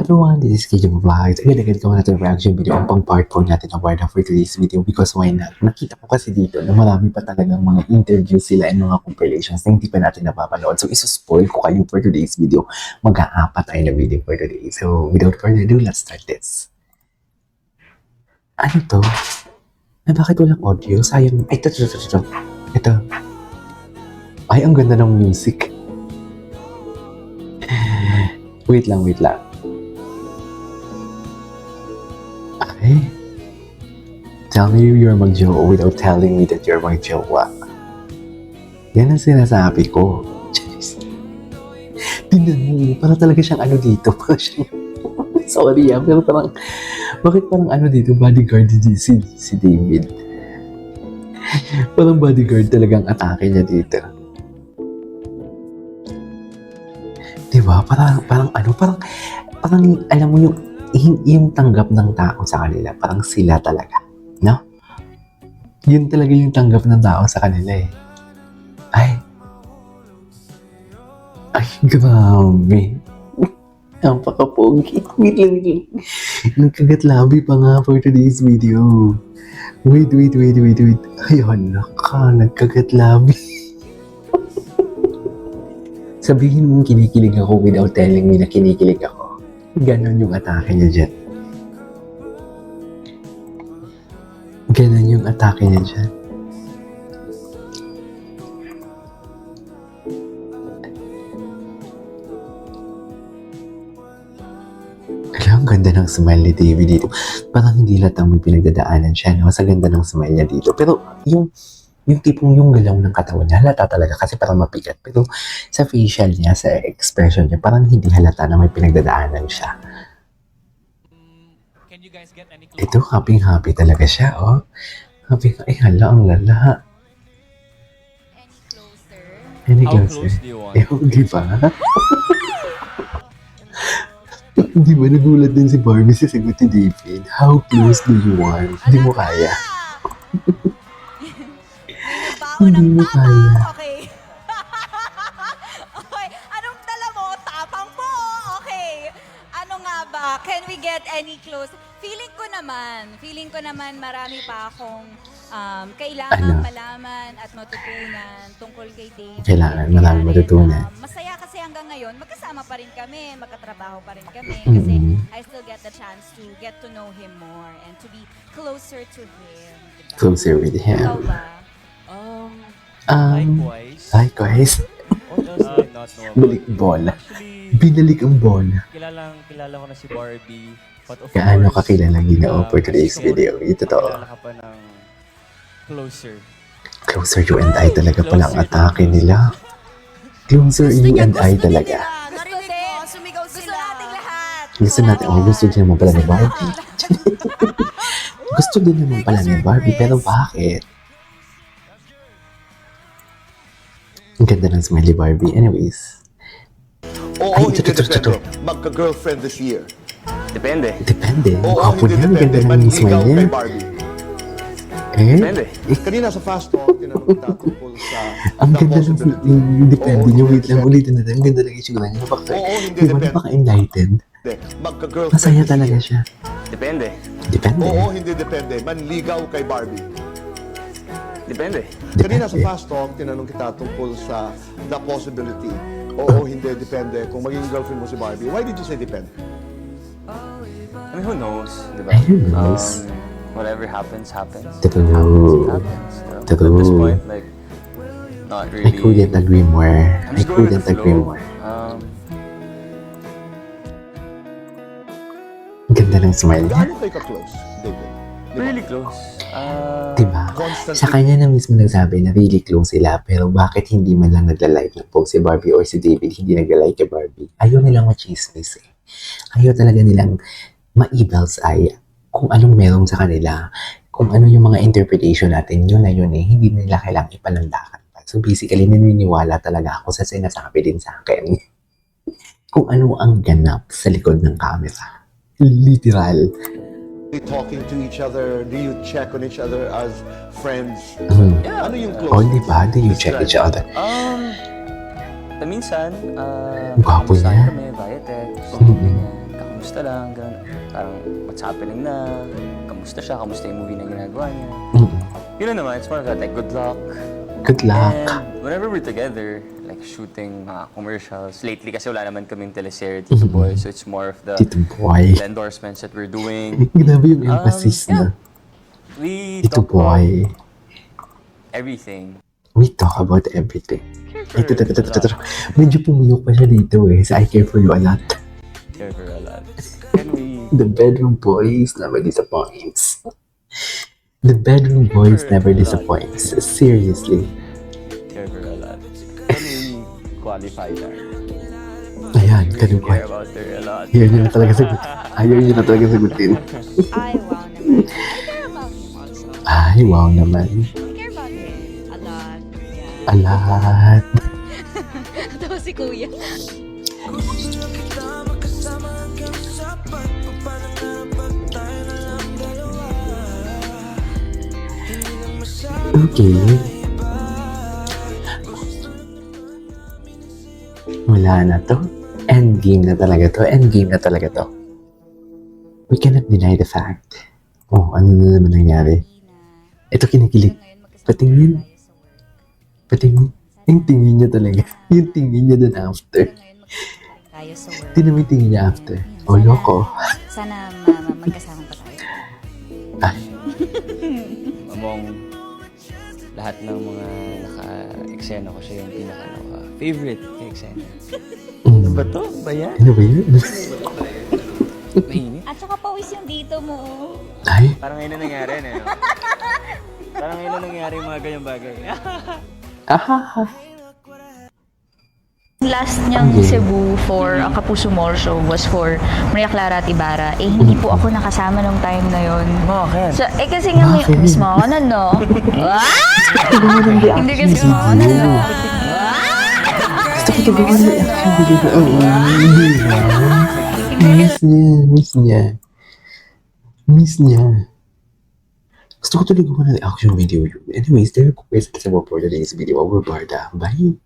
everyone, this is KJ Vlogs. Agad-agad ko na ito yung reaction video ang pang part 4 natin ng Warda for today's video because why not? Nakita ko kasi dito na marami pa talagang mga interviews sila and mga compilations na hindi pa natin napapanood. So, isuspoil ko kayo for today's video. Mag-aapat tayo na video for today. So, without further ado, let's start this. Ano to? Ay, bakit walang audio? Sayang. Ay, ito. Ito. Ay, ang ganda ng music. Wait lang. Ay. Tell me you're mag-jowa without telling me that you're mag-jowa. Yan ang sinasabi ko. Jeez. Tingnan mo, parang talaga siyang ano dito. Parang siyang, sorry pero parang, bakit parang ano dito, bodyguard si David? Parang bodyguard talagang atake niya dito. Diba? Parang alam mo yung tanggap ng tao sa kanila, parang sila talaga, no? Yun talaga yung tanggap ng tao sa kanila eh. Ay, grabe. Napaka-pogi. Wait lang. Nagkagat labi pa nga for today's video. Wait. Ayun, nagkagat labi. Sabihin mong kinikilig ako without telling me na kinikilig ako. Ganon yung atake niya dyan. Alam, ang ganda ng smile ni David dito. Parang hindi lahat ang may pinagdadaanan siya, no? Sa ganda ng smile niya dito. Pero yung tipong yung galaw ng katawan niya, halata talaga kasi parang mapigat. Pero sa facial niya, sa expression niya, parang hindi halata na may pinagdadaanan siya. Ito, happy talaga siya, oh. Happy, ay hala, ang lala. Any closer? Di ba? Di ba nagulat din si Barbie sa sagot ni David? How close do you want? Di mo kaya. Hindi mo kaya. Okay. Okay. Anong dala mo? Tapang po. Okay. Ano nga ba? Can we get any close? Feeling ko naman marami pa akong kailangan malaman at matutunan tungkol kay David. Kailangan marami matutunan. Masaya kasi hanggang ngayon, magkasama pa rin kami, magkatrabaho pa rin kami. Kasi I still get the chance to get to know him more and to be closer to him. Diba? Closer with him. Ikaw ba? Likewise. Not normal. Balik bola. Binalik ang bola. Kilala ko na si Barbie. But of Gaano course, kakilala Ginoo for today's video? Ito to. kilala ka pa ng closer. Closer you and I talaga pala ang atake nila. Closer you and I talaga. Narinig ko, sumigaw sila. Gusto nating lahat. Gusto natin, gusto din naman pala ni Barbie. Gusto din naman pala ni Barbie, pero bakit? Ang ganda ng smiley Barbie. Anyways. Oo, hindi depende. Magka-girlfriend this year. Depende. Oo, Gwapo hindi niya. Ang depende. ganda ng Manligaw smile niya. kay Barbie. Depende. Kanina sa fast talk, tinanong kita tungkol sa Ang the ganda possibility. ng depende Oo, niya. Wait hindi lang, depende. ulitin natin. Ang ganda ng itsura niya. Oo, hindi Diba depende. napaka-enlightened? Magka-girlfriend Masaya this talaga year. siya. Depende. Depende. Oo, hindi depende. Manligaw kay Barbie. Depende. Kanina sa fast talk, tinanong kita tungkol sa the possibility. Oo, hindi depende. Kung maging girlfriend mo si Barbie, why did you say depende? I mean, who knows? Diba? Who knows? Whatever happens. True. Happens. At True. this point, like, not I really. couldn't agree more. I'm I just going with couldn't the agree flow. more. Ang ganda ng smile niya. Gaano kayo ka-close, David? Really close. Diba? Constantly. Sa kanya na mismo nagsabi na really close sila, pero bakit hindi man lang nagla-like ng post si Barbie or si David hindi nagla-like kay Barbie? Ayaw nilang machismis eh. Ayaw talaga nilang ma-evil's eye kung anong meron sa kanila, kung ano yung mga interpretation natin, yun na yun eh, hindi nila kailangang ipalandakan pa. So basically, naniniwala talaga ako sa sinasabi din sa akin kung ano ang ganap sa likod ng camera. Literal. Talking to each other, do you check on each other as friends? Yeah. Ano yung O, close? di ba? Do you check each other? Minsan, Gwapo kamustahan niya. kami via text, Mm-mm. ganyan, kakamusta kamusta lang, ganun. Parang what's happening na, kamusta siya, kamusta yung movie na ginagawa niya. Mm. Yun na naman, it's more of that, like, good luck. Good luck. And whenever we're together, like shooting mga commercials, lately kasi wala naman kaming teleserye, Tito Boy, so it's more of Tito Boy. the endorsements that we're doing. Grabe yung emphasis na. We Tito talk about Boy. everything. We talk about everything. Ito. Medyo pumiyok pa siya dito eh. Sa I Care For You a Lot. Care for a lot. Can we The bedroom boys never disappoints. The bedroom boys never disappoints. Seriously. care for a lot? Can we qualify that? Ayan, We ganun ko. care about her a lot. Ayaw niya na talaga sagutin. Ayaw niya na talaga sagutin. Ay, wow naman. I care about him also. Ay, wow naman. I care about him a lot. Yeah. Alat. Ito si Kuya. Okay. Wala na to. Endgame na talaga to. Endgame na talaga to. We cannot deny the fact. Oh, ano na naman nangyari? Ito kinikilig. Patingin. Patingin. Yung tingin niya talaga. Yung tingin niya dun after. Tayo sa work. Tingnan mo yung tingin niya after. Oh, loko. Sana magkasama pa tayo. Ay, Among lahat ng mga naka-eksena ko, siya yung favorite eksena. mm. Ba to? Ba yan? Ano ba yun? Mainit? At saka pawis yung dito mo. Ay, Parang ngayon na nangyari na, no? Parang ngayon na nangyari yung mga ganyang bagay. ahaha. Last niyang Okay. Cebu for ang Kapuso Mall Show was for Maria Clara at Ibarra. Eh, hindi po ako nakasama nung time na yon. Bakit? So, kasi nga may Bakit? miss mo ako nun, no? Hindi kasi mo ako nun, no? Gusto ko tugawan ng reaction video. Oo, hindi na. Miss niya, miss niya. Miss niya. Gusto ko tuloy gumawa ng reaction video yun. Anyways, there are questions about for today's video. Over Barda. Bye!